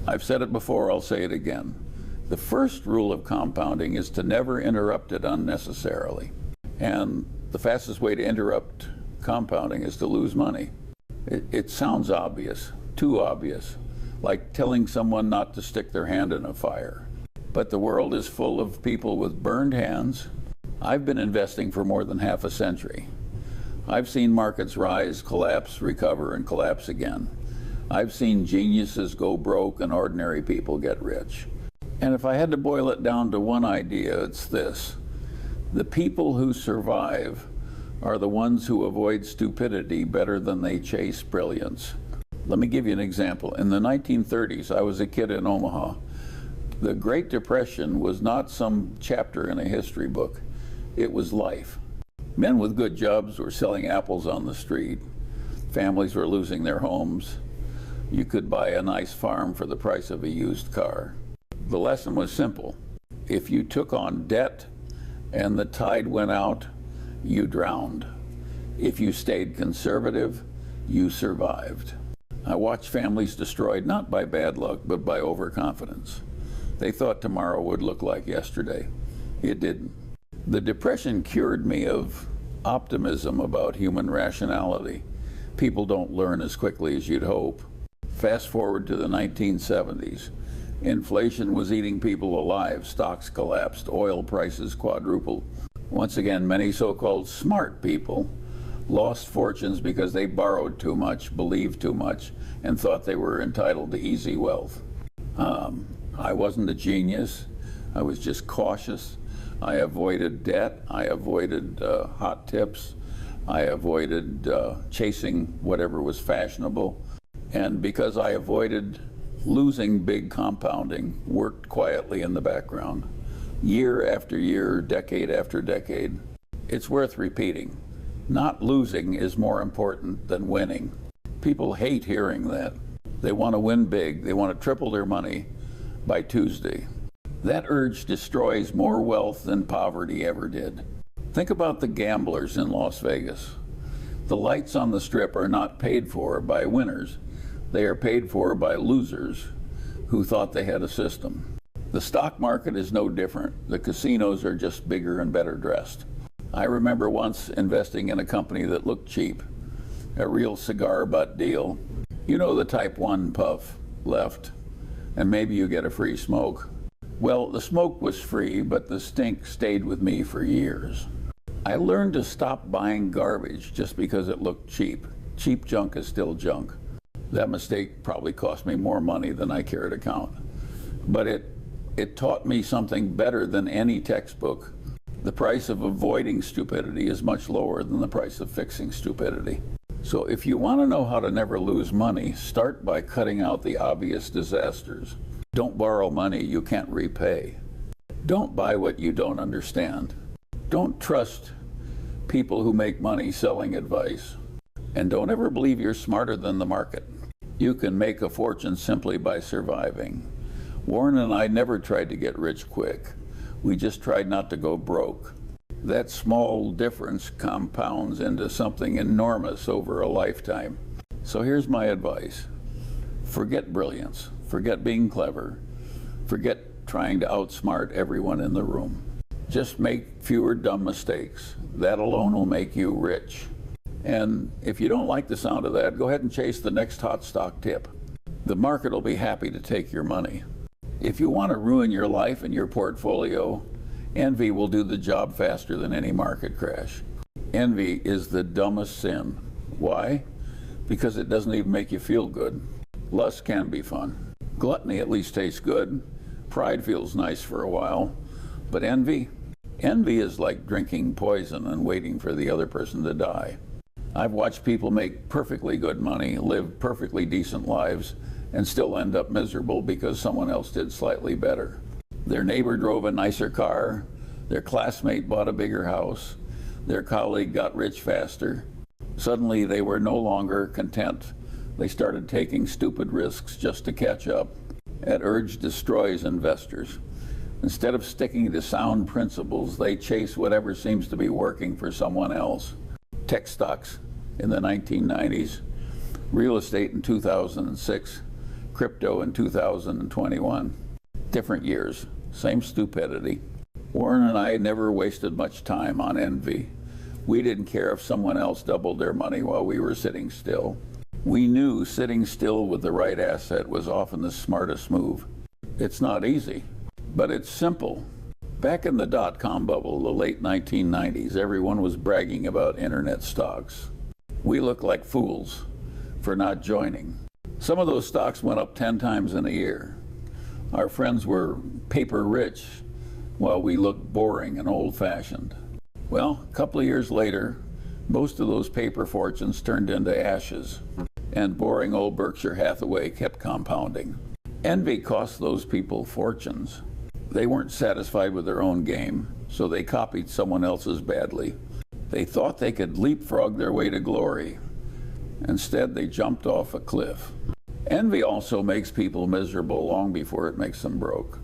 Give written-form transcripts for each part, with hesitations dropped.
I've said it before, I'll say it again. The first rule of compounding is to never interrupt it unnecessarily. And the fastest way to interrupt compounding is to lose money. It sounds obvious, too obvious, like telling someone not to stick their hand in a fire. But the world is full of people with burned hands. I've been investing for more than half a century. I've seen markets rise, collapse, recover, and collapse again. I've seen geniuses go broke and ordinary people get rich. And if I had to boil it down to one idea, it's this. The people who survive are the ones who avoid stupidity better than they chase brilliance. Let me give you an example. In the 1930s, I was a kid in Omaha. The Great Depression was not some chapter in a history book. It was life. Men with good jobs were selling apples on the street. Families were losing their homes. You could buy a nice farm for the price of a used car. The lesson was simple. If you took on debt and the tide went out, you drowned. If you stayed conservative, you survived. I watched families destroyed not by bad luck, but by overconfidence. They thought tomorrow would look like yesterday. It didn't. The Depression cured me of optimism about human rationality. People don't learn as quickly as you'd hope. Fast forward to the 1970s. Inflation was eating people alive. Stocks collapsed. Oil prices quadrupled. Once again, many so-called smart people lost fortunes because they borrowed too much, believed too much, and thought they were entitled to easy wealth. I wasn't a genius. I was just cautious. I avoided debt. I avoided hot tips. I avoided chasing whatever was fashionable. And because I avoided losing big compounding, worked quietly in the background, year after year, decade after decade. It's worth repeating. Not losing is more important than winning. People hate hearing that. They want to win big. They want to triple their money by Tuesday. That urge destroys more wealth than poverty ever did. Think about the gamblers in Las Vegas. The lights on the strip are not paid for by winners. They are paid for by losers who thought they had a system. The stock market is no different. The casinos are just bigger and better dressed. I remember once investing in a company that looked cheap, a real cigar butt deal. You know, the type 1 puff left, and maybe you get a free smoke. Well, the smoke was free, but the stink stayed with me for years. I learned to stop buying garbage just because it looked cheap. Cheap junk is still junk. That mistake probably cost me more money than I care to count. But it taught me something better than any textbook. The price of avoiding stupidity is much lower than the price of fixing stupidity. So if you want to know how to never lose money, start by cutting out the obvious disasters. Don't borrow money you can't repay. Don't buy what you don't understand. Don't trust people who make money selling advice. And don't ever believe you're smarter than the market. You can make a fortune simply by surviving. Warren and I never tried to get rich quick. We just tried not to go broke. That small difference compounds into something enormous over a lifetime. So here's my advice. Forget brilliance. Forget being clever. Forget trying to outsmart everyone in the room. Just make fewer dumb mistakes. That alone will make you rich. And if you don't like the sound of that, go ahead and chase the next hot stock tip. The market will be happy to take your money. If you want to ruin your life and your portfolio, envy will do the job faster than any market crash. Envy is the dumbest sin. Why? Because it doesn't even make you feel good. Lust can be fun. Gluttony at least tastes good. Pride feels nice for a while. But envy is like drinking poison and waiting for the other person to die. I've watched people make perfectly good money, live perfectly decent lives, and still end up miserable because someone else did slightly better. Their neighbor drove a nicer car, their classmate bought a bigger house, their colleague got rich faster. Suddenly they were no longer content. They started taking stupid risks just to catch up. That urge destroys investors. Instead of sticking to sound principles, they chase whatever seems to be working for someone else. Tech stocks in the 1990s, real estate in 2006, crypto in 2021. Different years, same stupidity. Warren and I never wasted much time on envy. We didn't care if someone else doubled their money while we were sitting still. We knew sitting still with the right asset was often the smartest move. It's not easy, but it's simple. Back in the dot-com bubble, the late 1990s, everyone was bragging about internet stocks. We looked like fools for not joining. Some of those stocks went up 10 times in a year. Our friends were paper rich while we looked boring and old-fashioned. Well, a couple of years later, most of those paper fortunes turned into ashes, and boring old Berkshire Hathaway kept compounding. Envy cost those people fortunes. They weren't satisfied with their own game, so they copied someone else's badly. They thought they could leapfrog their way to glory. Instead, they jumped off a cliff. Envy also makes people miserable long before it makes them broke.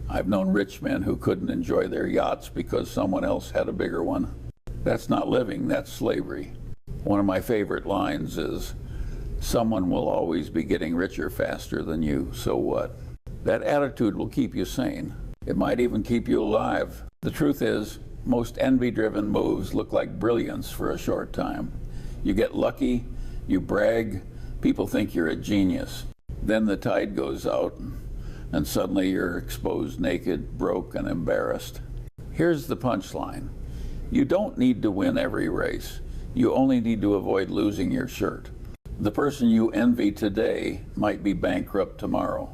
I've known rich men who couldn't enjoy their yachts because someone else had a bigger one. That's not living, that's slavery. One of my favorite lines is, "Someone will always be getting richer faster than you, so what?" That attitude will keep you sane. It might even keep you alive. The truth is, most envy-driven moves look like brilliance for a short time. You get lucky, you brag, people think you're a genius. Then the tide goes out, and suddenly you're exposed naked, broke, and embarrassed. Here's the punchline. You don't need to win every race. You only need to avoid losing your shirt. The person you envy today might be bankrupt tomorrow.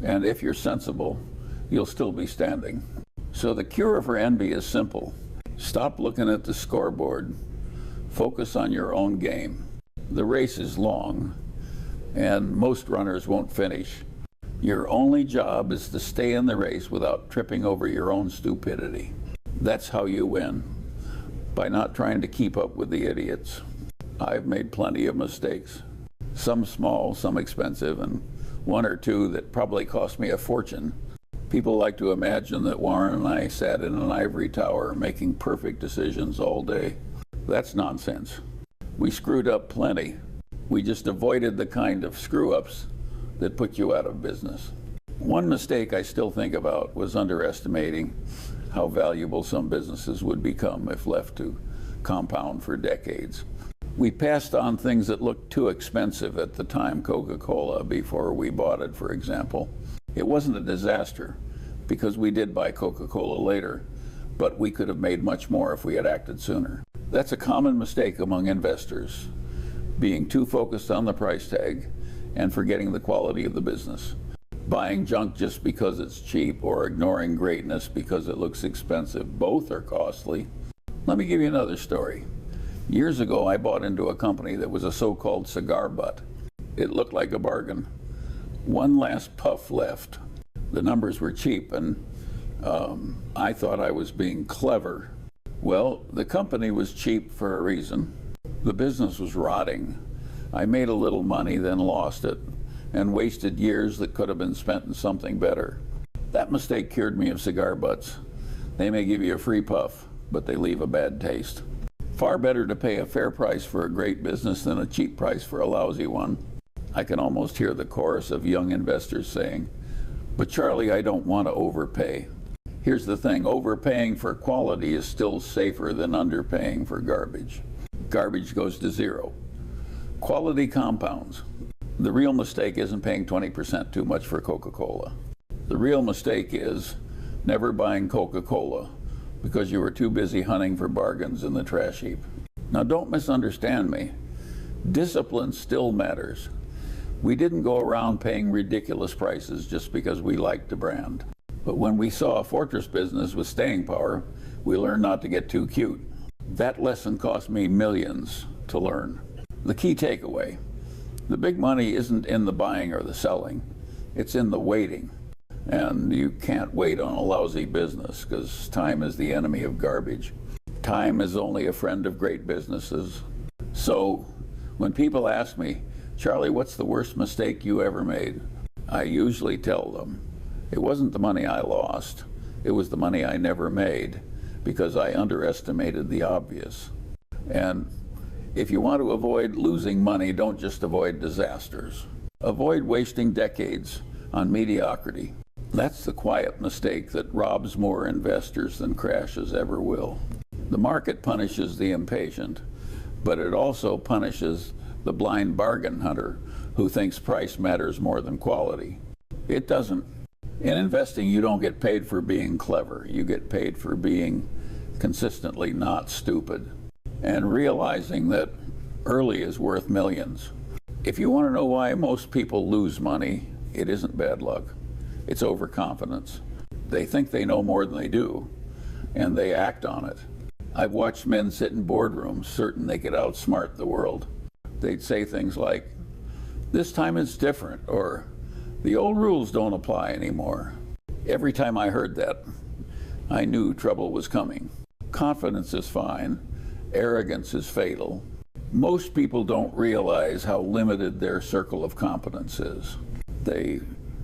And if you're sensible, you'll still be standing. So the cure for envy is simple. Stop looking at the scoreboard. Focus on your own game. The race is long, and most runners won't finish. Your only job is to stay in the race without tripping over your own stupidity. That's how you win, by not trying to keep up with the idiots. I've made plenty of mistakes, some small, some expensive, and one or two that probably cost me a fortune. People like to imagine that Warren and I sat in an ivory tower making perfect decisions all day. That's nonsense. We screwed up plenty. We just avoided the kind of screw-ups that put you out of business. One mistake I still think about was underestimating how valuable some businesses would become if left to compound for decades. We passed on things that looked too expensive at the time, Coca-Cola, before we bought it, for example. It wasn't a disaster, because we did buy Coca-Cola later, but we could have made much more if we had acted sooner. That's a common mistake among investors, being too focused on the price tag and forgetting the quality of the business. Buying junk just because it's cheap or ignoring greatness because it looks expensive. Both are costly. Let me give you another story. Years ago, I bought into a company that was a so-called cigar butt. It looked like a bargain. One last puff left. The numbers were cheap, and I thought I was being clever. Well, the company was cheap for a reason. The business was rotting. I made a little money, then lost it, and wasted years that could have been spent in something better. That mistake cured me of cigar butts. They may give you a free puff, but they leave a bad taste. Far better to pay a fair price for a great business than a cheap price for a lousy one. I can almost hear the chorus of young investors saying, "But Charlie, I don't want to overpay." Here's the thing, overpaying for quality is still safer than underpaying for garbage. Garbage goes to zero. Quality compounds. The real mistake isn't paying 20% too much for Coca-Cola. The real mistake is never buying Coca-Cola because you were too busy hunting for bargains in the trash heap. Now don't misunderstand me. Discipline still matters. We didn't go around paying ridiculous prices just because we liked the brand. But when we saw a fortress business with staying power, we learned not to get too cute. That lesson cost me millions to learn. The key takeaway, the big money isn't in the buying or the selling, it's in the waiting. And you can't wait on a lousy business because time is the enemy of garbage. Time is only a friend of great businesses. So when people ask me, "Charlie, what's the worst mistake you ever made?" I usually tell them, it wasn't the money I lost, it was the money I never made because I underestimated the obvious. And if you want to avoid losing money, don't just avoid disasters. Avoid wasting decades on mediocrity. That's the quiet mistake that robs more investors than crashes ever will. The market punishes the impatient, but it also punishes the blind bargain hunter who thinks price matters more than quality. It doesn't. In investing, you don't get paid for being clever. You get paid for being consistently not stupid and realizing that early is worth millions. If you want to know why most people lose money, it isn't bad luck. It's overconfidence. They think they know more than they do, and they act on it. I've watched men sit in boardrooms certain they could outsmart the world. They'd say things like, "This time it's different," or "The old rules don't apply anymore." Every time I heard that, I knew trouble was coming. Confidence is fine. Arrogance is fatal. Most people don't realize how limited their circle of competence is. They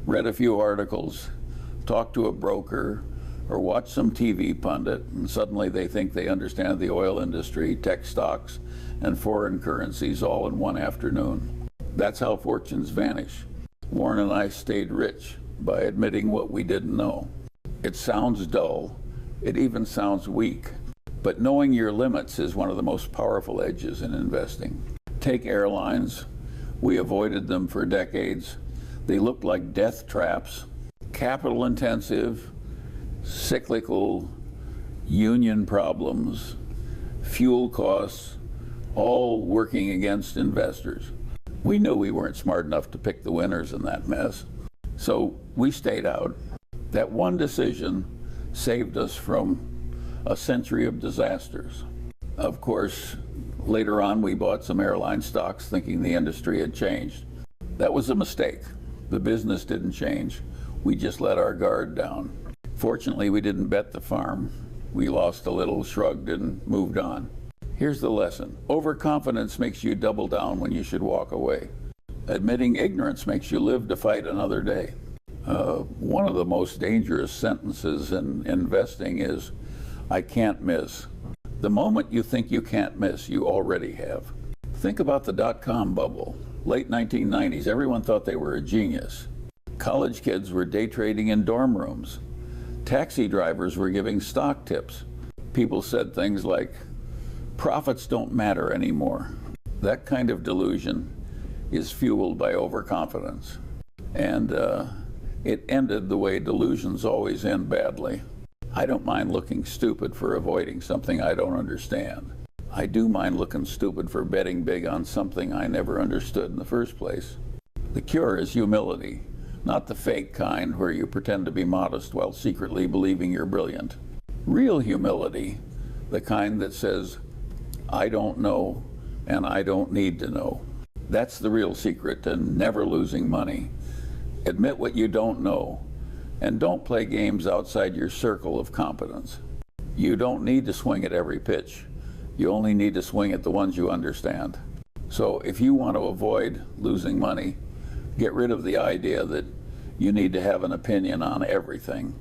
read a few articles, talked to a broker, or watched some TV pundit, and suddenly they think they understand the oil industry, tech stocks, and foreign currencies all in one afternoon. That's how fortunes vanish. Warren and I stayed rich by admitting what we didn't know. It sounds dull. It even sounds weak. But knowing your limits is one of the most powerful edges in investing. Take airlines. We avoided them for decades. They looked like death traps, capital intensive, cyclical, union problems, fuel costs, all working against investors. We knew we weren't smart enough to pick the winners in that mess, so we stayed out. That one decision saved us from a century of disasters. Of course, later on we bought some airline stocks thinking the industry had changed. That was a mistake. The business didn't change. We just let our guard down. Fortunately, we didn't bet the farm. We lost a little, shrugged, and moved on. Here's the lesson. Overconfidence makes you double down when you should walk away. Admitting ignorance makes you live to fight another day. One of the most dangerous sentences in investing is, "I can't miss." The moment you think you can't miss, you already have. Think about the dot-com bubble. Late 1990s, everyone thought they were a genius. College kids were day trading in dorm rooms. Taxi drivers were giving stock tips. People said things like, "Profits don't matter anymore." That kind of delusion is fueled by overconfidence. And it ended the way delusions always end badly. I don't mind looking stupid for avoiding something I don't understand. I do mind looking stupid for betting big on something I never understood in the first place. The cure is humility, not the fake kind where you pretend to be modest while secretly believing you're brilliant. Real humility, the kind that says, "I don't know and I don't need to know." That's the real secret to never losing money. Admit what you don't know, and don't play games outside your circle of competence. You don't need to swing at every pitch. You only need to swing at the ones you understand. So if you want to avoid losing money, get rid of the idea that you need to have an opinion on everything.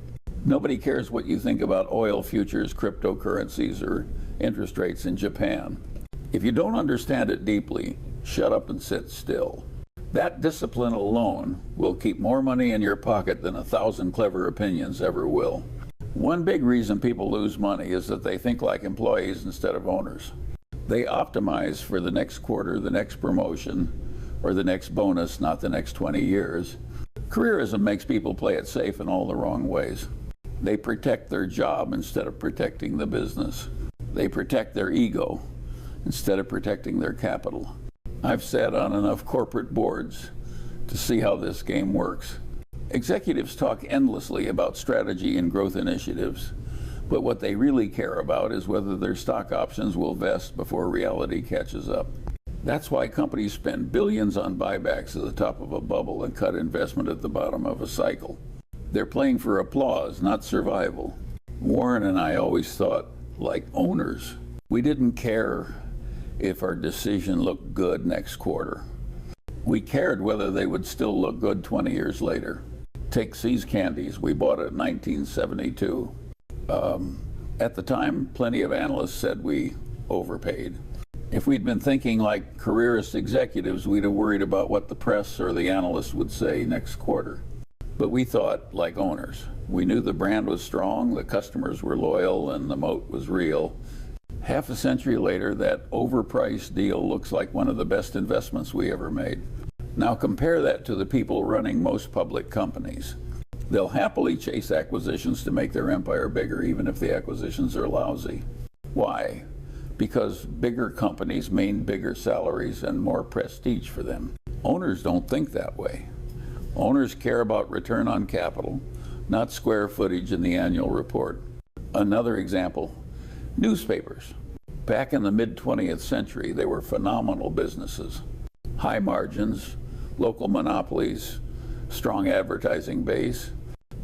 Nobody cares what you think about oil futures, cryptocurrencies, or interest rates in Japan. If you don't understand it deeply, shut up and sit still. That discipline alone will keep more money in your pocket than 1,000 clever opinions ever will. One big reason people lose money is that they think like employees instead of owners. They optimize for the next quarter, the next promotion, or the next bonus, not the next 20 years. Careerism makes people play it safe in all the wrong ways. They protect their job instead of protecting the business. They protect their ego instead of protecting their capital. I've sat on enough corporate boards to see how this game works. Executives talk endlessly about strategy and growth initiatives, but what they really care about is whether their stock options will vest before reality catches up. That's why companies spend billions on buybacks at the top of a bubble and cut investment at the bottom of a cycle. They're playing for applause, not survival. Warren and I always thought like owners. We didn't care if our decision looked good next quarter. We cared whether they would still look good 20 years later. Take See's Candies. We bought it in 1972. At the time, plenty of analysts said we overpaid. If we'd been thinking like careerist executives, we'd have worried about what the press or the analysts would say next quarter. But we thought like owners. We knew the brand was strong, the customers were loyal, and the moat was real. Half a century later, that overpriced deal looks like one of the best investments we ever made. Now compare that to the people running most public companies. They'll happily chase acquisitions to make their empire bigger, even if the acquisitions are lousy. Why? Because bigger companies mean bigger salaries and more prestige for them. Owners don't think that way. Owners care about return on capital, not square footage in the annual report. Another example, newspapers. Back in the mid-20th century, they were phenomenal businesses. High margins, local monopolies, strong advertising base.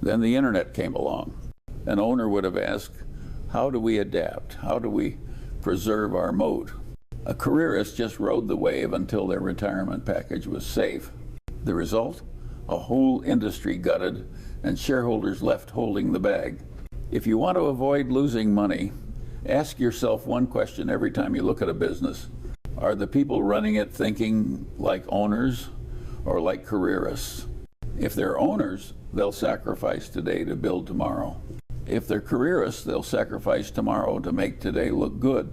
Then the internet came along. An owner would have asked, how do we adapt? How do we preserve our moat? A careerist just rode the wave until their retirement package was safe. The result? A whole industry gutted and shareholders left holding the bag. If you want to avoid losing money, ask yourself one question every time you look at a business. Are the people running it thinking like owners or like careerists? If they're owners, they'll sacrifice today to build tomorrow. If they're careerists, they'll sacrifice tomorrow to make today look good.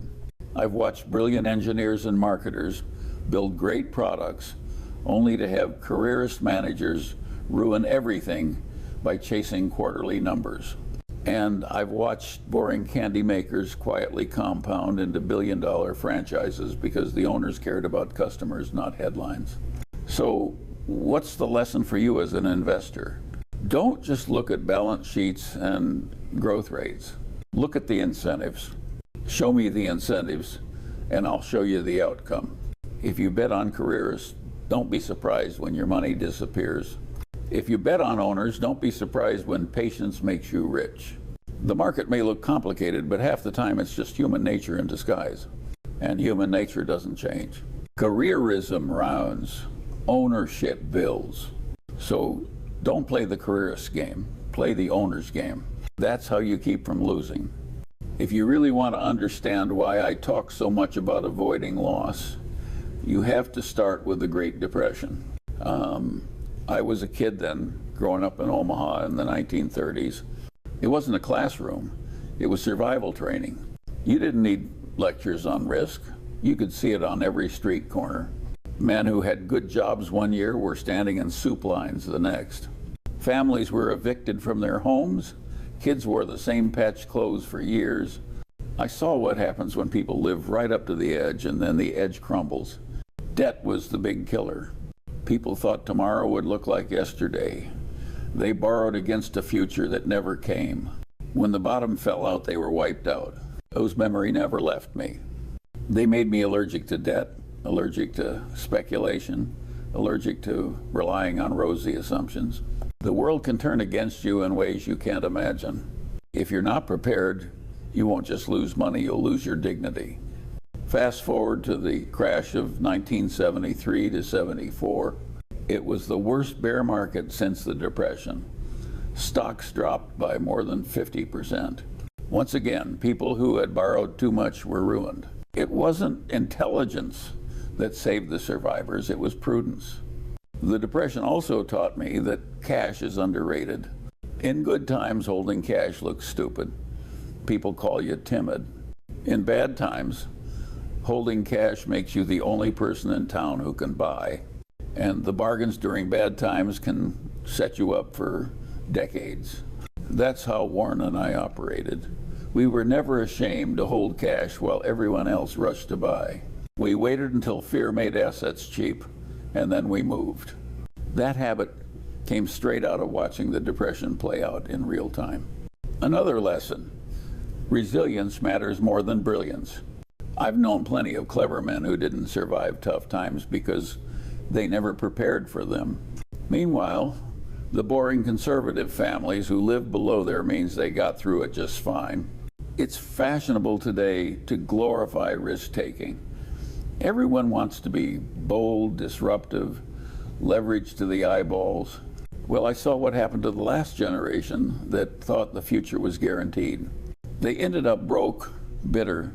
I've watched brilliant engineers and marketers build great products only to have careerist managers ruin everything by chasing quarterly numbers. And I've watched boring candy makers quietly compound into billion-dollar franchises because the owners cared about customers, not headlines. So what's the lesson for you as an investor? Don't just look at balance sheets and growth rates. Look at the incentives. Show me the incentives, and I'll show you the outcome. If you bet on careerists, don't be surprised when your money disappears. If you bet on owners, don't be surprised when patience makes you rich. The market may look complicated, but half the time it's just human nature in disguise. And human nature doesn't change. Careerism rounds, ownership builds. So don't play the careerist game, play the owner's game. That's how you keep from losing. If you really want to understand why I talk so much about avoiding loss, you have to start with the Great Depression. I was a kid then, growing up in Omaha in the 1930s. It wasn't a classroom, it was survival training. You didn't need lectures on risk. You could see it on every street corner. Men who had good jobs one year were standing in soup lines the next. Families were evicted from their homes. Kids wore the same patched clothes for years. I saw what happens when people live right up to the edge and then the edge crumbles. Debt was the big killer. People thought tomorrow would look like yesterday. They borrowed against a future that never came. When the bottom fell out, they were wiped out. Those memories never left me. They made me allergic to debt, allergic to speculation, allergic to relying on rosy assumptions. The world can turn against you in ways you can't imagine. If you're not prepared, you won't just lose money, you'll lose your dignity. Fast forward to the crash of 1973 to 74. It was the worst bear market since the Depression. Stocks dropped by more than 50%. Once again, people who had borrowed too much were ruined. It wasn't intelligence that saved the survivors, it was prudence. The Depression also taught me that cash is underrated. In good times, holding cash looks stupid. People call you timid. In bad times, holding cash makes you the only person in town who can buy. And the bargains during bad times can set you up for decades. That's how Warren and I operated. We were never ashamed to hold cash while everyone else rushed to buy. We waited until fear made assets cheap, and then we moved. That habit came straight out of watching the Depression play out in real time. Another lesson, resilience matters more than brilliance. I've known plenty of clever men who didn't survive tough times because they never prepared for them. Meanwhile, the boring conservative families who lived below their means, they got through it just fine. It's fashionable today to glorify risk-taking. Everyone wants to be bold, disruptive, leveraged to the eyeballs. Well, I saw what happened to the last generation that thought the future was guaranteed. They ended up broke, bitter,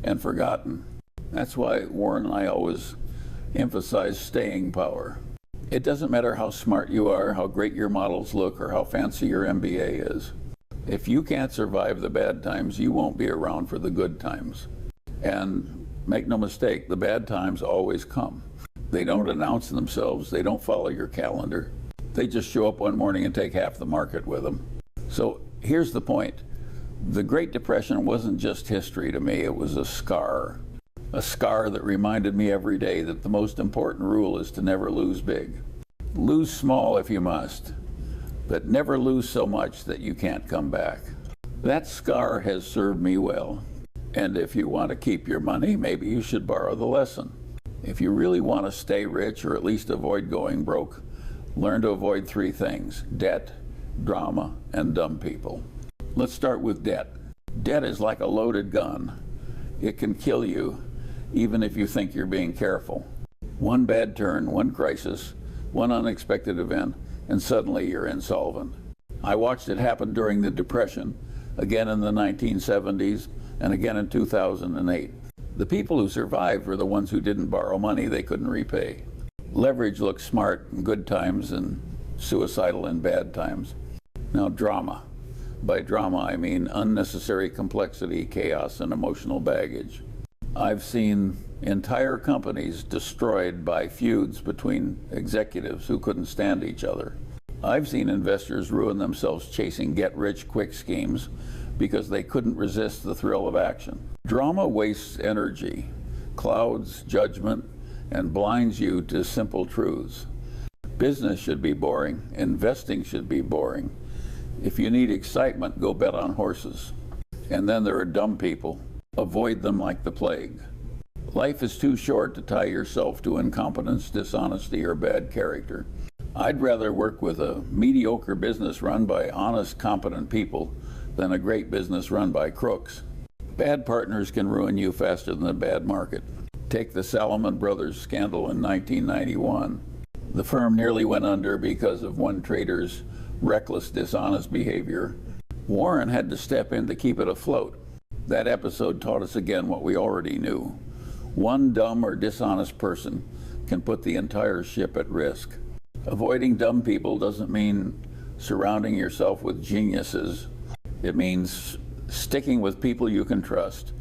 and forgotten. That's why Warren and I always emphasize staying power. It doesn't matter how smart you are, how great your models look, or how fancy your MBA is. If you can't survive the bad times, you won't be around for the good times. And make no mistake, the bad times always come. They don't announce themselves. They don't follow your calendar. They just show up one morning and take half the market with them. So here's the point. The Great Depression wasn't just history to me. It was a scar that reminded me every day that the most important rule is to never lose big. Lose small if you must, but never lose so much that you can't come back. That scar has served me well. And if you want to keep your money, maybe you should borrow the lesson. If you really want to stay rich, or at least avoid going broke, learn to avoid three things: debt, drama, and dumb people. Let's start with debt. Debt is like a loaded gun. It can kill you, even if you think you're being careful. One bad turn, one crisis, one unexpected event, and suddenly you're insolvent. I watched it happen during the Depression, again in the 1970s, and again in 2008. The people who survived were the ones who didn't borrow money they couldn't repay. Leverage looks smart in good times and suicidal in bad times. Now, drama. By drama, I mean unnecessary complexity, chaos, and emotional baggage. I've seen entire companies destroyed by feuds between executives who couldn't stand each other. I've seen investors ruin themselves chasing get-rich-quick schemes because they couldn't resist the thrill of action. Drama wastes energy, clouds judgment, and blinds you to simple truths. Business should be boring. Investing should be boring. If you need excitement, go bet on horses. And then there are dumb people. Avoid them like the plague. Life is too short to tie yourself to incompetence, dishonesty, or bad character. I'd rather work with a mediocre business run by honest, competent people than a great business run by crooks. Bad partners can ruin you faster than a bad market. Take the Salomon Brothers scandal in 1991. The firm nearly went under because of one trader's reckless, dishonest behavior. Warren had to step in to keep it afloat. That episode taught us again what we already knew. One dumb or dishonest person can put the entire ship at risk. Avoiding dumb people doesn't mean surrounding yourself with geniuses. It means sticking with people you can trust,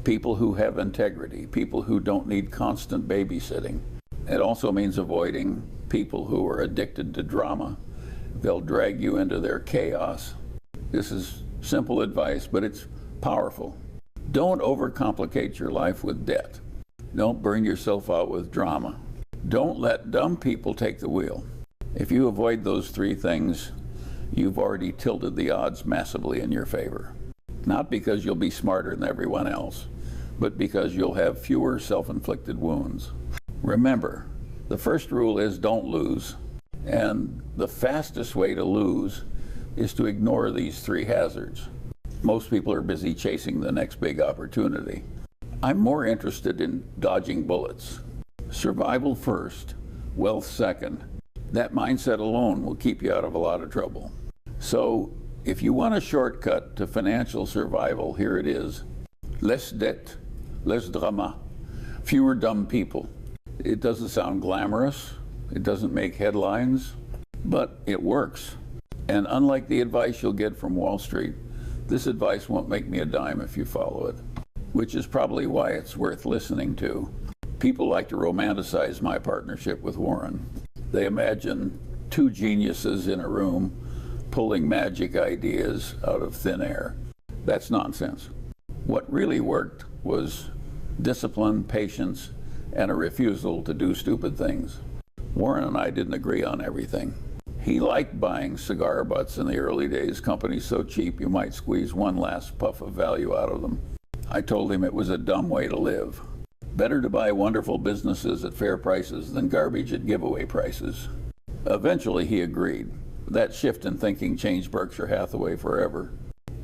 people who have integrity, people who don't need constant babysitting. It also means avoiding people who are addicted to drama. They'll drag you into their chaos. This is simple advice, but it's powerful. Don't overcomplicate your life with debt. Don't burn yourself out with drama. Don't let dumb people take the wheel. If you avoid those three things, you've already tilted the odds massively in your favor. Not because you'll be smarter than everyone else, but because you'll have fewer self-inflicted wounds. Remember, the first rule is don't lose. And the fastest way to lose is to ignore these three hazards. Most people are busy chasing the next big opportunity. I'm more interested in dodging bullets. Survival first, wealth second. That mindset alone will keep you out of a lot of trouble. So, if you want a shortcut to financial survival, here it is. Less debt, less drama, fewer dumb people. It doesn't sound glamorous. It doesn't make headlines, but it works. And unlike the advice you'll get from Wall Street, this advice won't make me a dime if you follow it, which is probably why it's worth listening to. People like to romanticize my partnership with Warren. They imagine two geniuses in a room pulling magic ideas out of thin air. That's nonsense. What really worked was discipline, patience, and a refusal to do stupid things. Warren and I didn't agree on everything. He liked buying cigar butts in the early days, companies so cheap you might squeeze one last puff of value out of them. I told him it was a dumb way to live. Better to buy wonderful businesses at fair prices than garbage at giveaway prices. Eventually he agreed. That shift in thinking changed Berkshire Hathaway forever.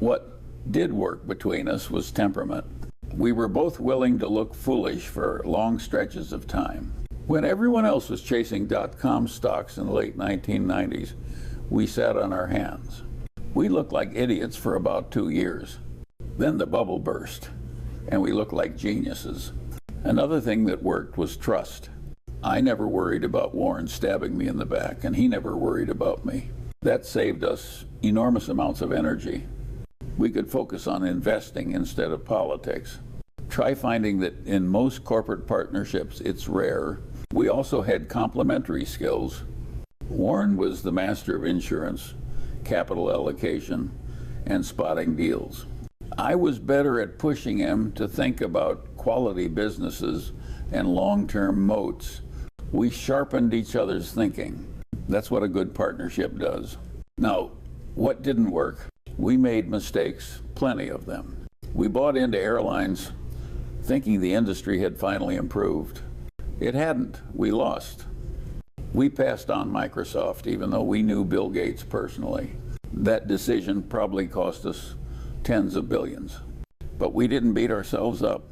What did work between us was temperament. We were both willing to look foolish for long stretches of time. When everyone else was chasing dot-com stocks in the late 1990s, we sat on our hands. We looked like idiots for about 2 years. Then the bubble burst, and we looked like geniuses. Another thing that worked was trust. I never worried about Warren stabbing me in the back, and he never worried about me. That saved us enormous amounts of energy. We could focus on investing instead of politics. Try finding that in most corporate partnerships, it's rare. We also had complementary skills. Warren was the master of insurance, capital allocation, and spotting deals. I was better at pushing him to think about quality businesses and long-term moats. We sharpened each other's thinking. That's what a good partnership does. Now, what didn't work? We made mistakes, plenty of them. We bought into airlines thinking the industry had finally improved. It hadn't. We lost. We passed on Microsoft, even though we knew Bill Gates personally. That decision probably cost us tens of billions. But we didn't beat ourselves up.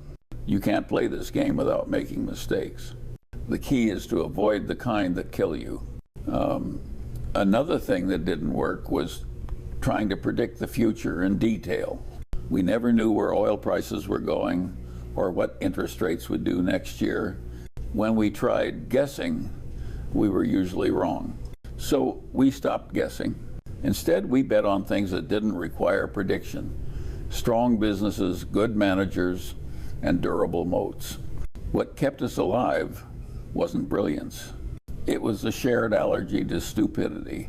You can't play this game without making mistakes. The key is to avoid the kind that kill you. Another thing that didn't work was trying to predict the future in detail. We never knew where oil prices were going or what interest rates would do next year. When we tried guessing, we were usually wrong. So we stopped guessing. Instead, we bet on things that didn't require prediction. Strong businesses, good managers, and durable moats. What kept us alive wasn't brilliance. It was a shared allergy to stupidity.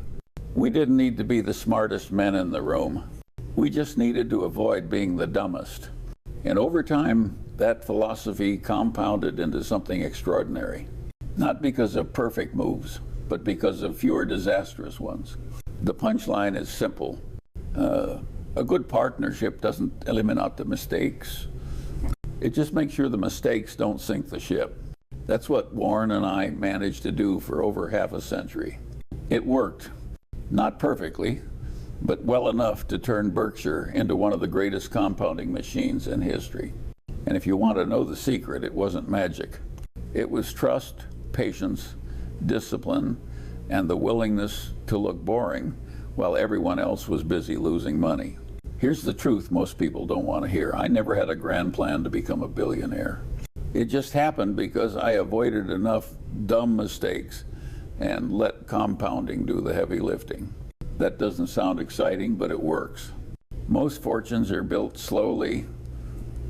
We didn't need to be the smartest men in the room. We just needed to avoid being the dumbest. And over time, that philosophy compounded into something extraordinary. Not because of perfect moves, but because of fewer disastrous ones. The punchline is simple. A good partnership doesn't eliminate the mistakes. It just makes sure the mistakes don't sink the ship. That's what Warren and I managed to do for over half a century. It worked. Not perfectly, but well enough to turn Berkshire into one of the greatest compounding machines in history. And if you want to know the secret, it wasn't magic. It was trust, patience, discipline, and the willingness to look boring while everyone else was busy losing money. Here's the truth most people don't want to hear. I never had a grand plan to become a billionaire. It just happened because I avoided enough dumb mistakes and let compounding do the heavy lifting. That doesn't sound exciting, but it works. Most fortunes are built slowly,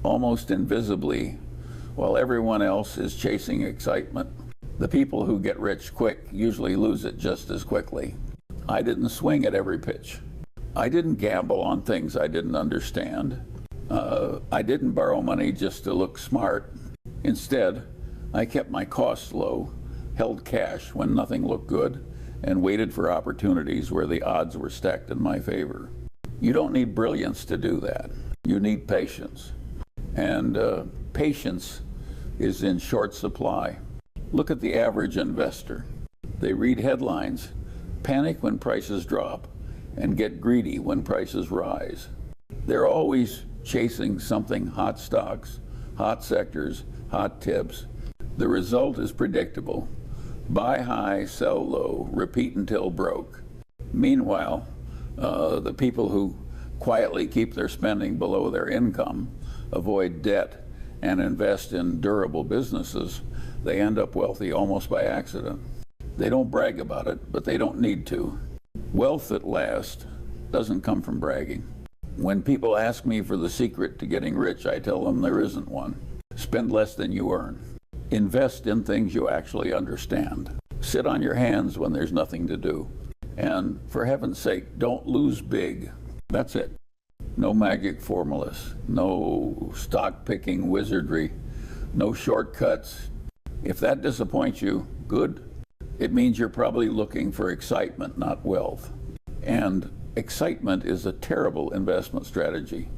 almost invisibly, while everyone else is chasing excitement. The people who get rich quick usually lose it just as quickly. I didn't swing at every pitch. I didn't gamble on things I didn't understand. I didn't borrow money just to look smart. Instead, I kept my costs low, held cash when nothing looked good, and waited for opportunities where the odds were stacked in my favor. You don't need brilliance to do that. You need patience. And patience is in short supply. Look at the average investor. They read headlines, panic when prices drop, and get greedy when prices rise. They're always chasing something: hot stocks, hot sectors, hot tips. The result is predictable. Buy high, sell low, repeat until broke. Meanwhile, the people who quietly keep their spending below their income, avoid debt, and invest in durable businesses, they end up wealthy almost by accident. They don't brag about it, but they don't need to. Wealth that lasts doesn't come from bragging. When people ask me for the secret to getting rich, I tell them there isn't one. Spend less than you earn. Invest in things you actually understand. Sit on your hands when there's nothing to do. And for heaven's sake, don't lose big. That's it. No magic formulas, no stock picking wizardry, no shortcuts. If that disappoints you, good. It means you're probably looking for excitement, not wealth. And excitement is a terrible investment strategy.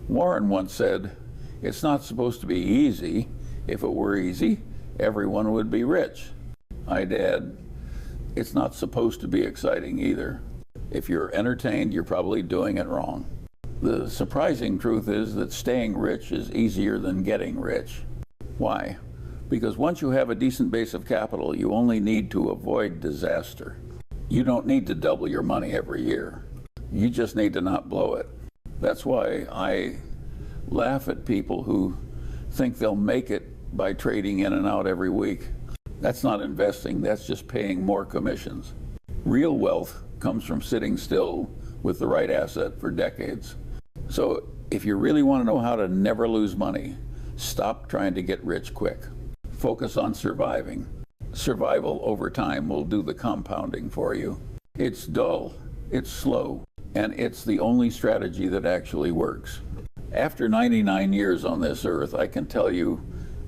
Warren once said, "It's not supposed to be easy. If it were easy, everyone would be rich." I'd add, it's not supposed to be exciting either. If you're entertained, you're probably doing it wrong. The surprising truth is that staying rich is easier than getting rich. Why? Because once you have a decent base of capital, you only need to avoid disaster. You don't need to double your money every year. You just need to not blow it. That's why I laugh at people who think they'll make it by trading in and out every week. That's not investing, that's just paying more commissions. Real wealth comes from sitting still with the right asset for decades. So if you really want to know how to never lose money, stop trying to get rich quick. Focus on surviving. Survival over time will do the compounding for you. It's dull, it's slow, and it's the only strategy that actually works. After 99 years on this earth, I can tell you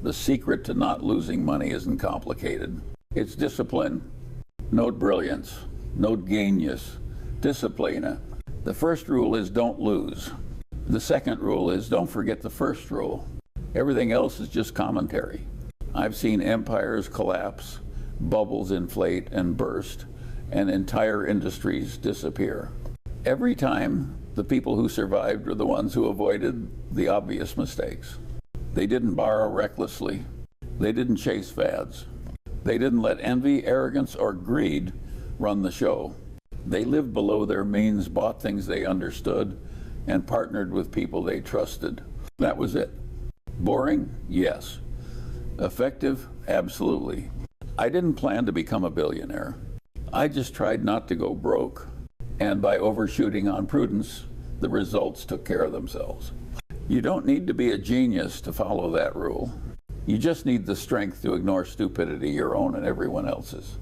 the secret to not losing money isn't complicated. It's discipline. Note brilliance. Note genius. Disciplina. The first rule is don't lose. The second rule is don't forget the first rule. Everything else is just commentary. I've seen empires collapse, bubbles inflate and burst, and entire industries disappear. Every time, the people who survived were the ones who avoided the obvious mistakes. They didn't borrow recklessly. They didn't chase fads. They didn't let envy, arrogance, or greed run the show. They lived below their means, bought things they understood, and partnered with people they trusted. That was it. Boring? Yes. Effective? Absolutely. I didn't plan to become a billionaire. I just tried not to go broke. And by overshooting on prudence, the results took care of themselves. You don't need to be a genius to follow that rule. You just need the strength to ignore stupidity, your own and everyone else's.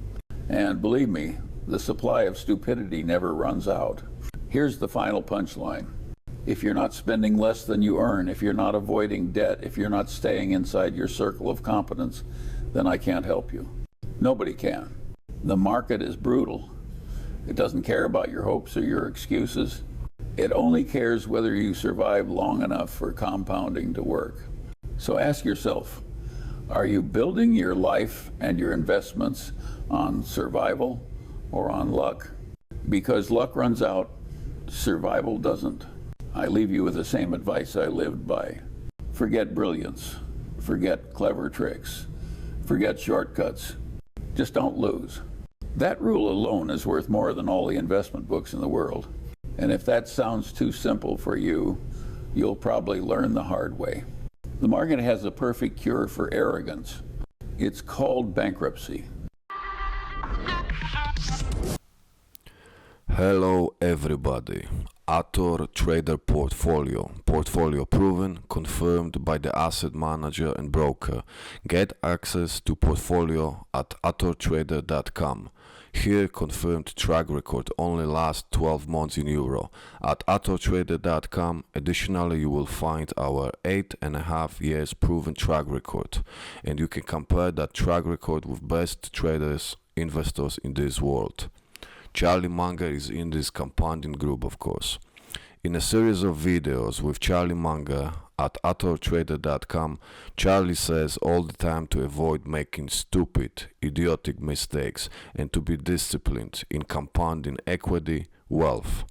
And believe me, the supply of stupidity never runs out. Here's the final punchline. If you're not spending less than you earn, if you're not avoiding debt, if you're not staying inside your circle of competence, then I can't help you. Nobody can. The market is brutal. It doesn't care about your hopes or your excuses. It only cares whether you survive long enough for compounding to work. So ask yourself, are you building your life and your investments on survival or on luck? Because luck runs out, survival doesn't. I leave you with the same advice I lived by. Forget brilliance. Forget clever tricks. Forget shortcuts. Just don't lose. That rule alone is worth more than all the investment books in the world. And if that sounds too simple for you, you'll probably learn the hard way. The market has a perfect cure for arrogance. It's called bankruptcy. Hello everybody. Ator Trader Portfolio. Portfolio proven, confirmed by the asset manager and broker. Get access to portfolio at atortrader.com. Here confirmed track record only last 12 months in euro. At atortrader.com, additionally you will find our 8.5 years proven track record. And you can compare that track record with best traders, investors in this world. Charlie Munger is in this compounding group, of course. In a series of videos with Charlie Munger at atortrader.com, Charlie says all the time to avoid making stupid, idiotic mistakes and to be disciplined in compounding equity, wealth.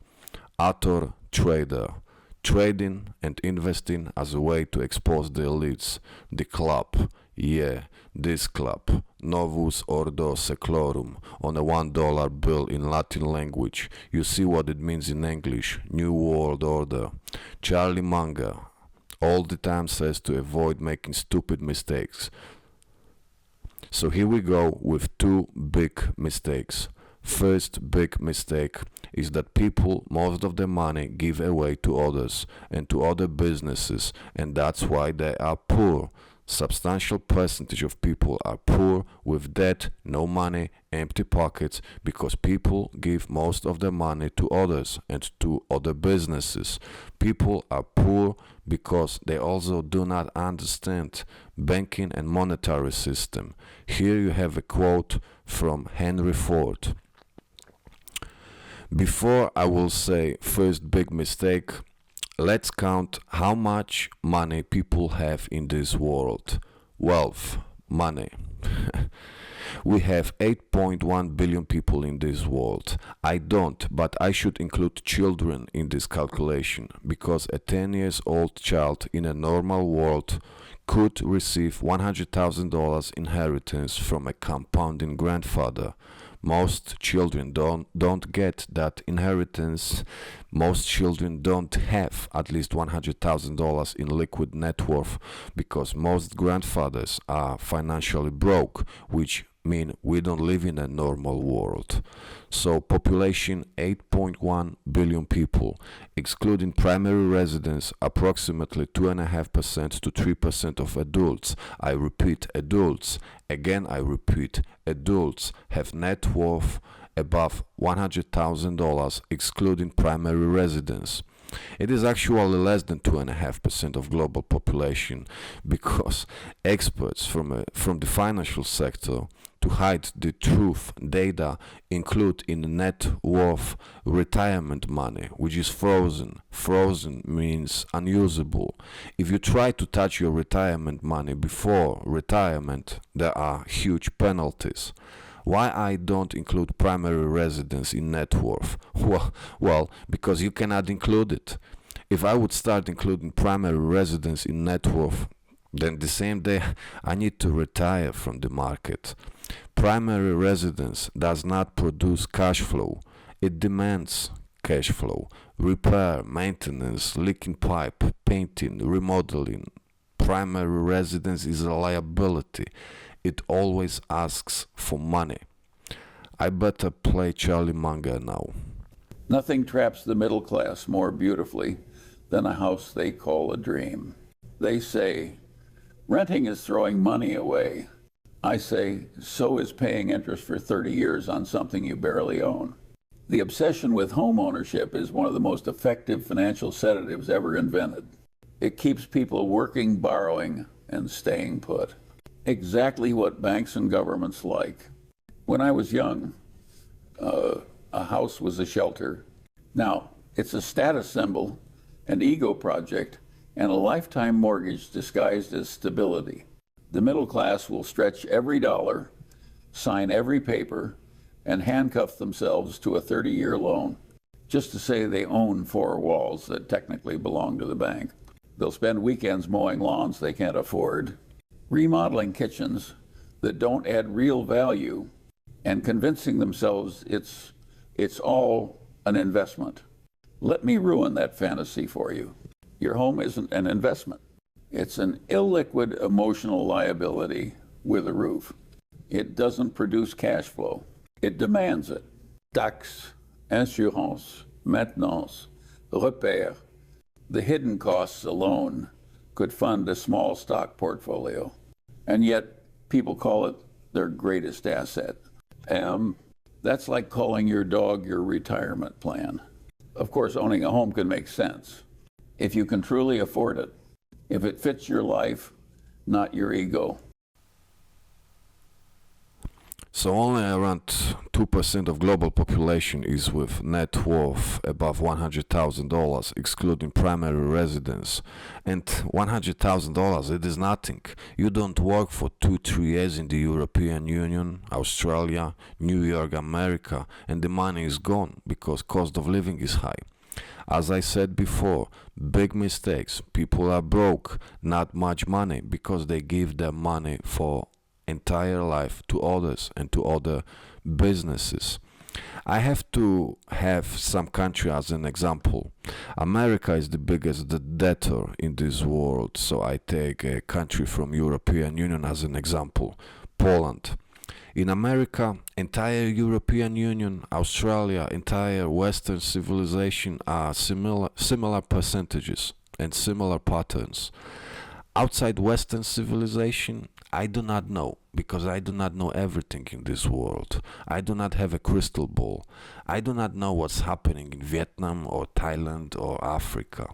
Ator Trader. Trading and investing as a way to expose the elites, the club. Yeah, this club, Novus Ordo Seclorum, on a $1 bill in Latin language. You see what it means in English, New World Order. Charlie Munger all the time says to avoid making stupid mistakes. So here we go with two big mistakes. First big mistake is that people most of their money give away to others and to other businesses, and that's why they are poor. Substantial percentage of people are poor with debt, no money, empty pockets, because people give most of their money to others and to other businesses. People are poor because they also do not understand banking and monetary system. Here you have a quote from Henry Ford. Before I will say first big mistake, let's count how much money people have in this world. Wealth, money. We have 8.1 billion people in this world. I don't, but I should include children in this calculation, because a 10 years old child in a normal world could receive $100,000 inheritance from a compounding grandfather. Most children don't get that inheritance. Most children don't have at least $100,000 in liquid net worth because most grandfathers are financially broke, which mean we don't live in a normal world. So population 8.1 billion people, excluding primary residents, approximately 2.5% to 3% of adults. I repeat, adults. Again, I repeat, adults have net worth above $100,000, excluding primary residents. It is actually less than 2.5% of global population because experts from the financial sector to hide the truth data include in the net worth retirement money, which is frozen. Frozen means unusable. If you try to touch your retirement money before retirement, there are huge penalties. Why I don't include primary residence in net worth? Well, because you cannot include it. If I would start including primary residence in net worth, then the same day I need to retire from the market. Primary residence does not produce cash flow. It demands cash flow. Repair, maintenance, leaking pipe, painting, remodeling. Primary residence is a liability. It always asks for money. I better play Charlie Munger now. Nothing traps the middle class more beautifully than a house they call a dream. They say, renting is throwing money away. I say, so is paying interest for 30 years on something you barely own. The obsession with home ownership is one of the most effective financial sedatives ever invented. It keeps people working, borrowing, and staying put. Exactly what banks and governments like. When I was young, a house was a shelter. Now, it's a status symbol, an ego project, and a lifetime mortgage disguised as stability. The middle class will stretch every dollar, sign every paper, and handcuff themselves to a 30-year loan just to say they own four walls that technically belong to the bank. They'll spend weekends mowing lawns they can't afford, remodeling kitchens that don't add real value, and convincing themselves it's all an investment. Let me ruin that fantasy for you. Your home isn't an investment. It's an illiquid emotional liability with a roof. It doesn't produce cash flow. It demands it. Taxes, insurance, maintenance, repair. The hidden costs alone could fund a small stock portfolio. And yet, people call it their greatest asset. That's like calling your dog your retirement plan. Of course, owning a home can make sense if you can truly afford it, if it fits your life, not your ego. So only around 2% of global population is with net worth above $100,000, excluding primary residence. And $100,000, it is nothing. You don't work for 2-3 years in the European Union, Australia, New York, America, and the money is gone because cost of living is high. As I said before, big mistakes. People are broke, not much money, because they give their money for entire life to others and to other businesses. I have to have some country as an example. America is the biggest debtor in this world, so I take a country from European Union as an example, Poland. In America, entire European Union, Australia, entire Western civilization are similar percentages and similar patterns. Outside Western civilization, I do not know, because I do not know everything in this world. I do not have a crystal ball. I do not know what's happening in Vietnam or Thailand or Africa.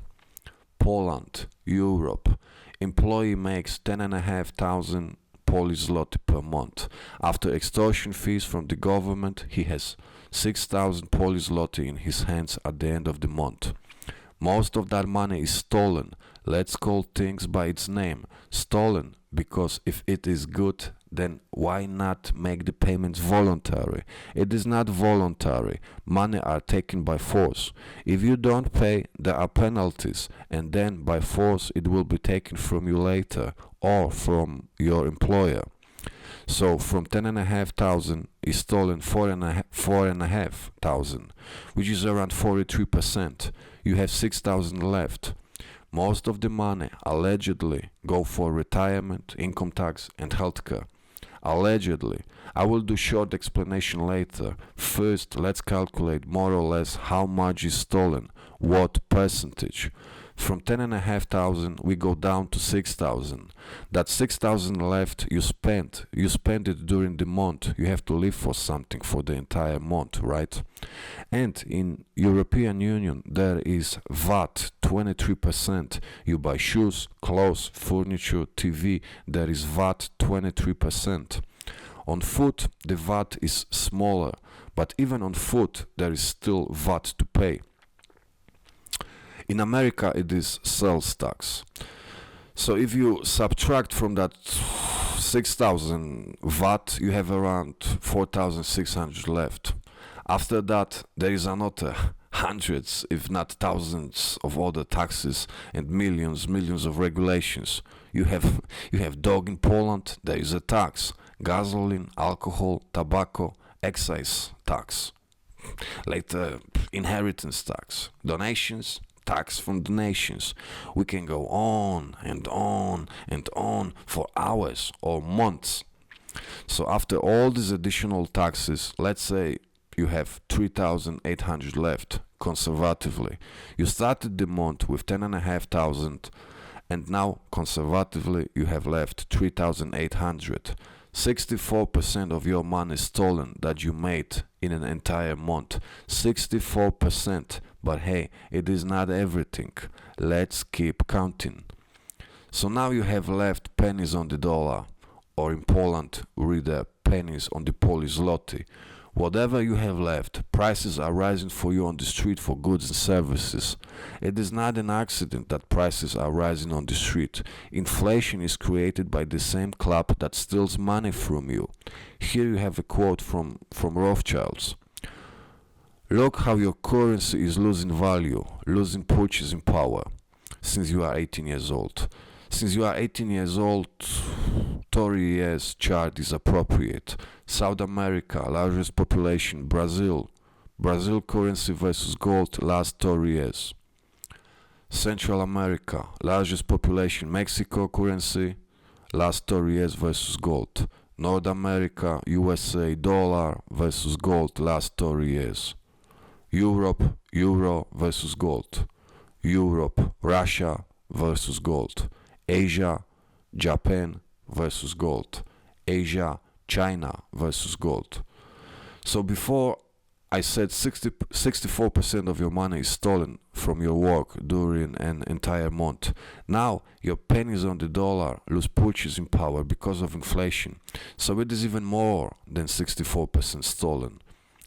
Poland, Europe, employee makes 10,500 Polish zloty per month. After extortion fees from the government, he has 6,000 Polish zloty in his hands at the end of the month. Most of that money is stolen. Let's call things by its name. Stolen, because if it is good, then why not make the payments voluntary? It is not voluntary. Money are taken by force. If you don't pay, there are penalties, and then by force it will be taken from you later or from your employer. So from 10,500 is stolen 4,500, which is around 43%. You have 6,000 left. Most of the money allegedly go for retirement, income tax and healthcare. Allegedly. I will do short explanation later. First, let's calculate more or less how much is stolen, what percentage. From 10,500 we go down to 6,000. That 6,000 left you spend it during the month. You have to live for something for the entire month, right? And in European Union there is VAT 23%. You buy shoes, clothes, furniture, TV, there is VAT 23%. On food the VAT is smaller, but even on food there is still VAT to pay. In America it is sales tax. So if you subtract from that 6,000 VAT, you have around 4,600 left. After that there is another hundreds, if not thousands of other taxes and millions of regulations. You have dog in Poland, there is a tax. Gasoline, alcohol, tobacco, excise tax. Later, inheritance tax, donations, tax from donations. We can go on and on and on for hours or months. So after all these additional taxes, let's say you have 3,800 left, conservatively. You started the month with 10,500 and now conservatively you have left 3,800. 64% of your money stolen that you made in an entire month. 64%. But hey, it is not everything. Let's keep counting. So now you have left pennies on the dollar, or in Poland we read pennies on the Polish zloty. Whatever you have left, prices are rising for you on the street for goods and services. It is not an accident that prices are rising on the street. Inflation is created by the same club that steals money from you. Here you have a quote from Rothschilds. Look how your currency is losing value, losing purchasing power, since you are 18 years old. Since you are 18 years old, Tory years chart is appropriate. South America, largest population, Brazil currency versus gold last Tory years. Central America, largest population, Mexico currency, last Tory years versus gold. North America, USA, dollar versus gold last Tory years. Europe, euro versus gold. Europe, Russia versus gold. Asia, Japan versus gold. Asia, China versus gold. So before I said 64% of your money is stolen from your work during an entire month. Now your pennies on the dollar lose purchasing power because of inflation. So it is even more than 64% stolen.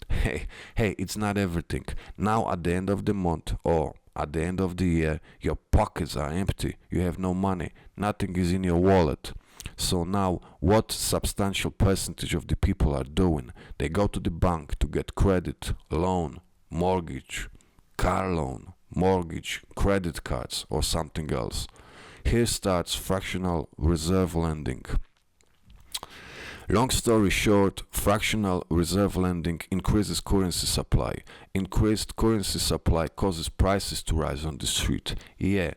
Hey, it's not everything. Now at the end of the month or at the end of the year, your pockets are empty. You have no money. Nothing is in your wallet. So now, what substantial percentage of the people are doing? They go to the bank to get credit, loan, mortgage, car loan, mortgage, credit cards, or something else. Here starts fractional reserve lending. Long story short, fractional reserve lending increases currency supply. Increased currency supply causes prices to rise on the street. Yeah.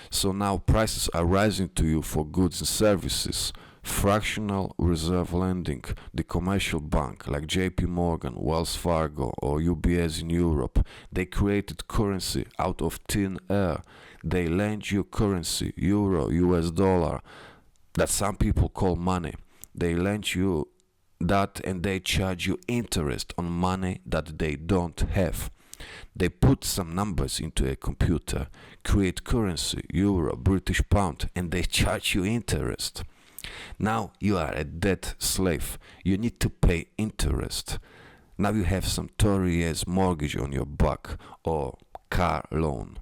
So now prices are rising to you for goods and services. Fractional reserve lending, the commercial bank like JP Morgan, Wells Fargo or UBS in Europe, they created currency out of thin air. They lend you currency, euro, US dollar, that some people call money. They lend you that and they charge you interest on money that they don't have. They put some numbers into a computer, create currency, euro, British pound, and they charge you interest. Now you are a debt slave. You need to pay interest. Now you have some 30 years mortgage on your back or car loan.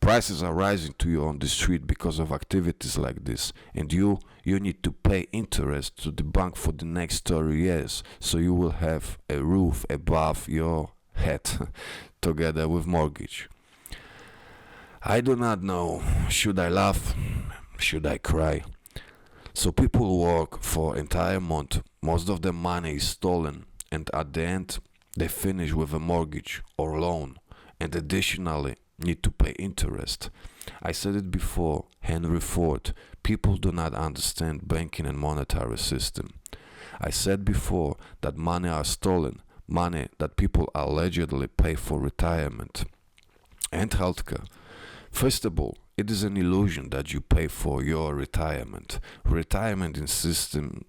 Prices are rising to you on the street because of activities like this, and you need to pay interest to the bank for the next 30 years, so you will have a roof above your head together with mortgage. I do not know, should I laugh? Should I cry? So people work for entire month, most of their money is stolen, and at the end they finish with a mortgage or loan, and additionally need to pay interest. I said it before, Henry Ford, people do not understand banking and monetary system. I said before that money are stolen, money that people allegedly pay for retirement and healthcare. First of all, it is an illusion that you pay for your retirement. Retirement system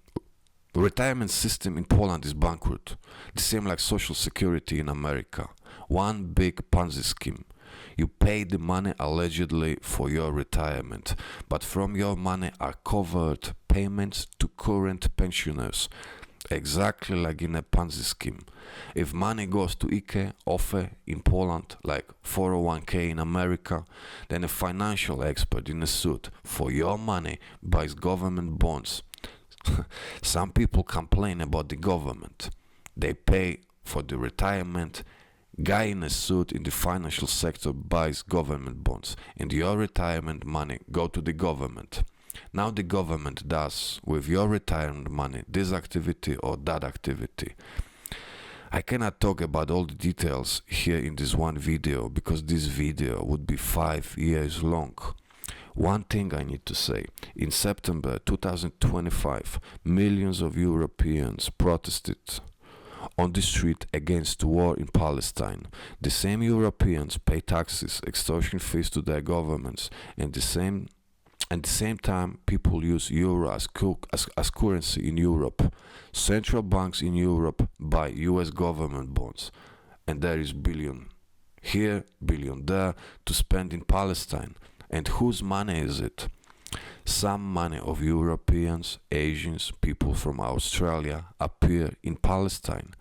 in Poland is bankrupt, the same like Social Security in America. One big Ponzi scheme. You pay the money allegedly for your retirement, but from your money are covered payments to current pensioners, exactly like in a Ponzi scheme. If money goes to IKE, OFE in Poland, like 401k in America, then a financial expert in a suit for your money buys government bonds. Some people complain about the government. They pay for the retirement. Guy in a suit in the financial sector buys government bonds, and your retirement money go to the government. Now the government does with your retirement money this activity or that activity. I cannot talk about all the details here in this one video because this video would be 5 years long. One thing I need to say, in September 2025, millions of Europeans protested on the street against war in Palestine. The same Europeans pay taxes, extortion fees to their governments, and at the same time people use euro as currency in Europe. Central banks in Europe buy US government bonds, and there is billion here, billion there to spend in Palestine. And whose money is it? Some money of Europeans, Asians, people from Australia appear in Palestine.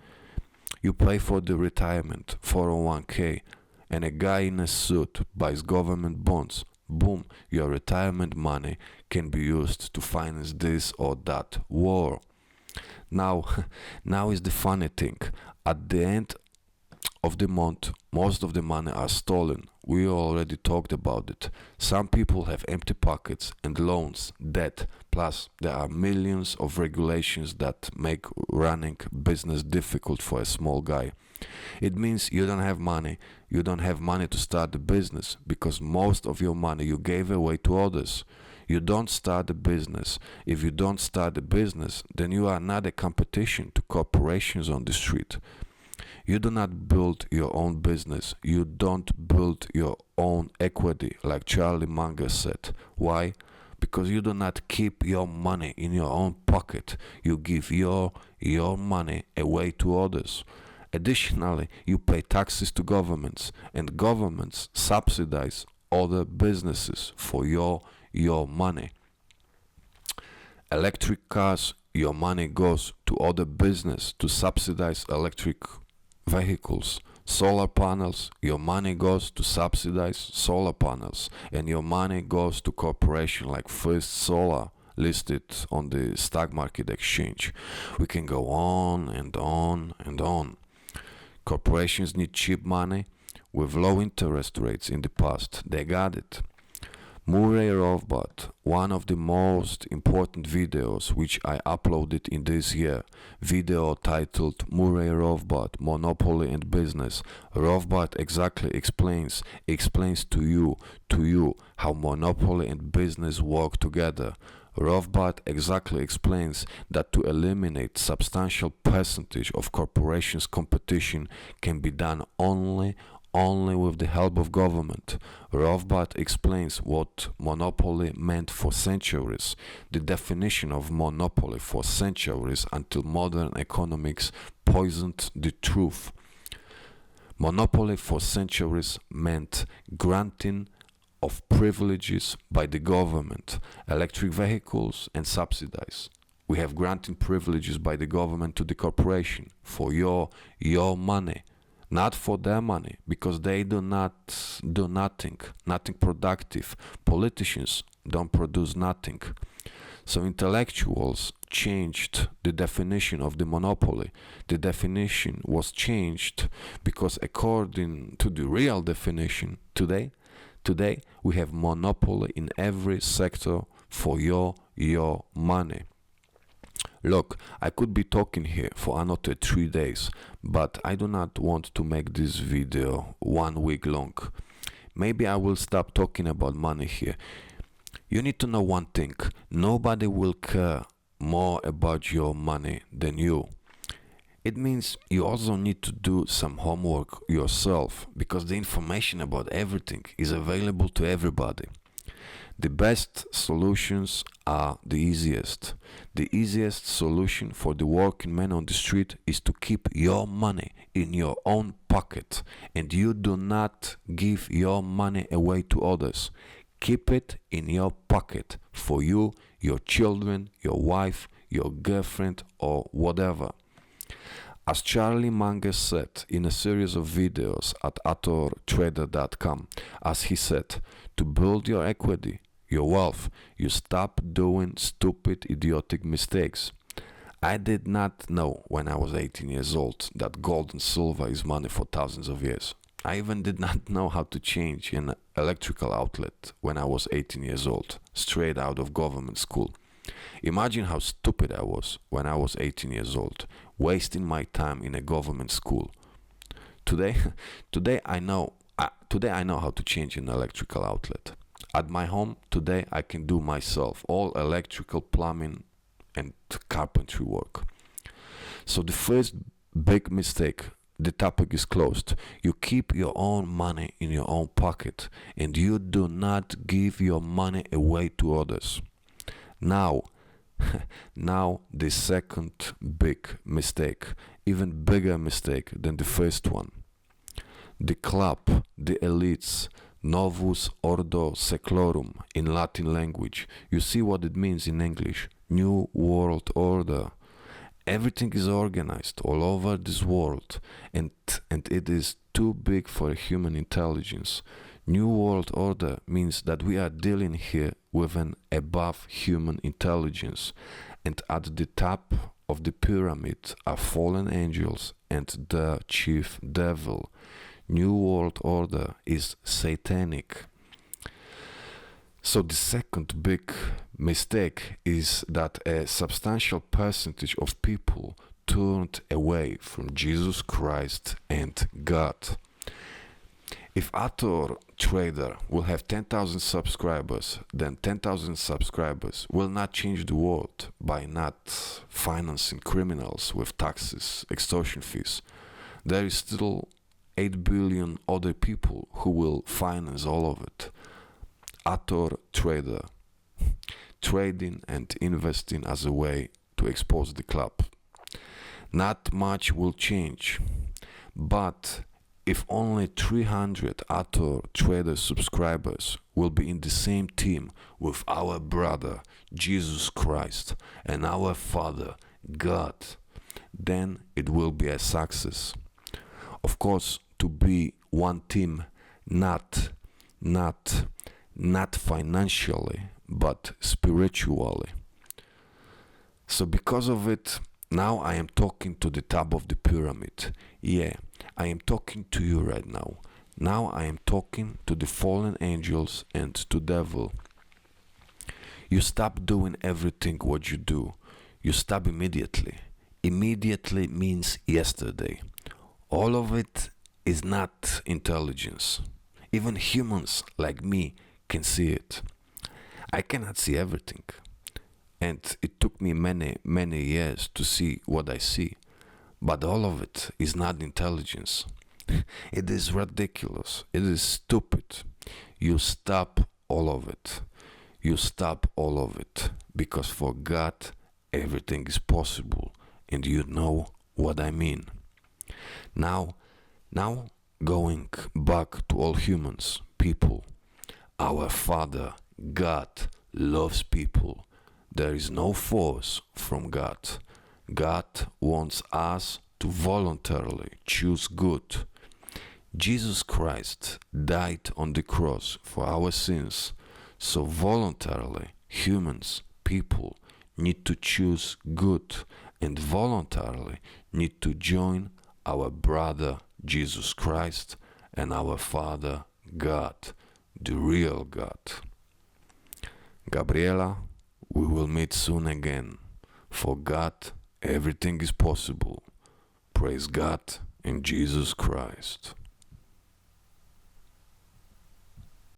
You pay for the retirement, 401k, and a guy in a suit buys government bonds. Boom, your retirement money can be used to finance this or that war. Now is the funny thing. At the end of the month, most of the money are stolen. We already talked about it. Some people have empty pockets and loans, debt, plus there are millions of regulations that make running business difficult for a small guy. It means you don't have money. You don't have money to start the business because most of your money you gave away to others. You don't start a business. If you don't start a business, then you are not a competition to corporations on the street. You do not build your own business. You don't build your own equity, like Charlie Munger said. Why? Because you do not keep your money in your own pocket. You give your money away to others. Additionally, you pay taxes to governments, and governments subsidize other businesses for your money. Electric cars, your money goes to other business to subsidize electric vehicles. Solar panels, your money goes to subsidize solar panels, and your money goes to corporation like First Solar listed on the stock market exchange. We can go on and on and on. Corporations need cheap money with low interest rates in the past. They got it. Murray Rothbard, one of the most important videos which I uploaded in this year, video titled Murray Rothbard, Monopoly and Business. Rothbard exactly explains to you how monopoly and business work together. Rothbard exactly explains that to eliminate substantial percentage of corporations' competition can be done only with the help of government. Rothbard explains what monopoly meant for centuries, the definition of monopoly for centuries until modern economics poisoned the truth. Monopoly for centuries meant granting of privileges by the government, electric vehicles and subsidies. We have granting privileges by the government to the corporation for your money, not for their money, because they do not do nothing productive. Politicians don't produce nothing. So intellectuals changed the definition of the monopoly. The definition was changed because according to the real definition today we have monopoly in every sector for your your money. Look, I could be talking here for another 3 days, but I do not want to make this video 1 week long. Maybe I will stop talking about money here. You need to know one thing: nobody will care more about your money than you. It means you also need to do some homework yourself, because the information about everything is available to everybody. The best solutions are the easiest. The easiest solution for the working man on the street is to keep your money in your own pocket, and you do not give your money away to others. Keep it in your pocket for you, your children, your wife, your girlfriend, or whatever. As Charlie Munger said in a series of videos at atortrader.com, as he said, to build your equity, your wealth, you stop doing stupid, idiotic mistakes. I did not know when I was 18 years old that gold and silver is money for thousands of years. I even did not know how to change an electrical outlet when I was 18 years old, straight out of government school. Imagine how stupid I was when I was 18 years old, wasting my time in a government school. Today I know how to change an electrical outlet. At my home today I can do myself all electrical, plumbing and carpentry work. So the first big mistake, the topic is closed. You keep your own money in your own pocket, and you do not give your money away to others. Now the second big mistake, even bigger mistake than the first one. The club, the elites, Novus Ordo Seclorum in Latin language. You see what it means in English. New World Order. Everything is organized all over this world, and it is too big for human intelligence. New World Order means that we are dealing here with an above human intelligence, and at the top of the pyramid are fallen angels and the chief devil. New World Order is satanic. So the second big mistake is that a substantial percentage of people turned away from Jesus Christ and God. If Ator Trader will have 10,000 subscribers, then 10,000 subscribers will not change the world by not financing criminals with taxes, extortion fees. There is still 8 billion other people who will finance all of it. Ator Trader, trading and investing as a way to expose the club. Not much will change, but if only 300 Ator Trader subscribers will be in the same team with our brother Jesus Christ and our Father God, then it will be a success. Of course, to be one team, not financially, but spiritually. So because of it, now I am talking to the top of the pyramid. Yeah, I am talking to you right now. Now I am talking to the fallen angels and to devil. You stop doing everything what you do. You stop immediately. Immediately means yesterday. All of it is not intelligence. Even humans like me can see it. I cannot see everything. And it took me many years to see what I see. But all of it is not intelligence. It is ridiculous. It is stupid. You stop all of it. You stop all of it. Because for God, everything is possible. And you know what I mean. Now going back to all humans, people. Our Father, God, loves people. There is no force from God. God wants us to voluntarily choose good. Jesus Christ died on the cross for our sins, so voluntarily humans, people, need to choose good and voluntarily need to join our brother Jesus Christ and our Father God, the real God. Gabriela, We will meet soon again. For God, everything is possible. Praise God in Jesus Christ.